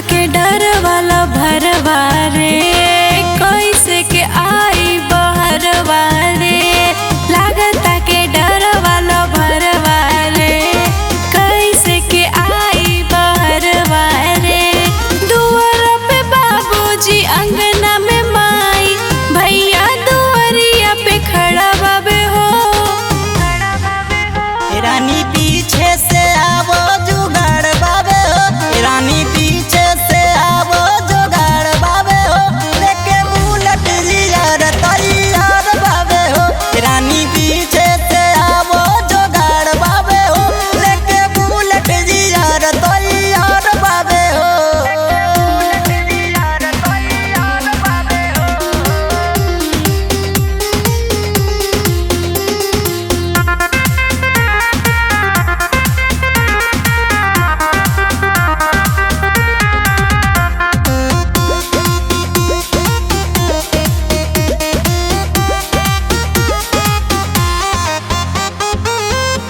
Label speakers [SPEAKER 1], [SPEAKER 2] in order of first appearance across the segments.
[SPEAKER 1] के डर वाला भरवा रे, कैसे के आई बहरवा रे। लागता के डर वाला भरवा रे, कैसे के आई बहरवा रे। दुआर पे बाबूजी, अंगना में माई, भैया दुआरिया पे खड़ा बाबे हो।
[SPEAKER 2] रानी पीछे से आवो जुगाड़ बाबे हो, रानी पीछे से आवो जुगाड़ बाबे हो। लेके बुलेट जियार तैयार बाबे हो, रानी पीछे से आवो जुगाड़ बाबे हो। लेके बुलेट जियार तैयार बाबे हो।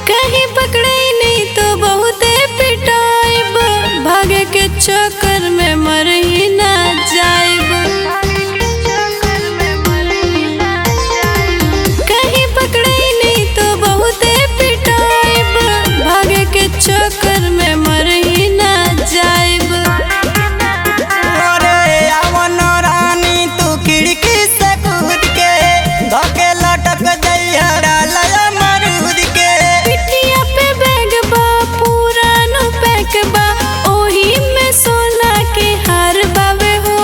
[SPEAKER 1] कहीं पकड़े नहीं तो बहुते पिटाइब, भागे के चक्कर में मर ही ना जाइब। कहीं पकड़े नहीं तो बहुते पिटाइब, भागे के चक्कर में मर ही ना जाइब।
[SPEAKER 2] अरे आवन रानी तू खिड़की से कूद के, धोके लटक जइया डालया मरूद के।
[SPEAKER 1] पिठिया पे बैग बा, पूरा नु पैक बा, ओही में सोना के हार बावे हो।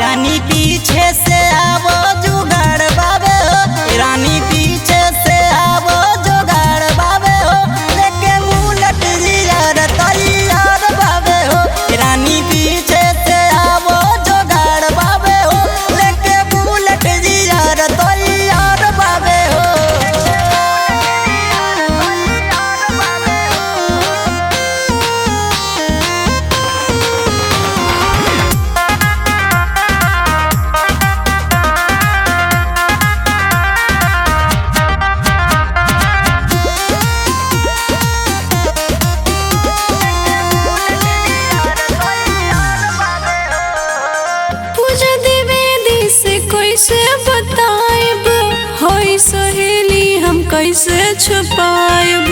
[SPEAKER 2] रानी पीछे से आवो जुगाड़ बाबे हो, रानी पीछे से आवो जुगाड़ बाबे हो। लेके बुलेट जियार तैयार बाबे हो, रानी पीछे से आवो जुगाड़ बाबे हो। लेके बुलेट जियार तैयार बाबे हो।
[SPEAKER 1] पूजा द्विवेदी से कैसे बताइब, होई सहेली हम कैसे छुपाइब।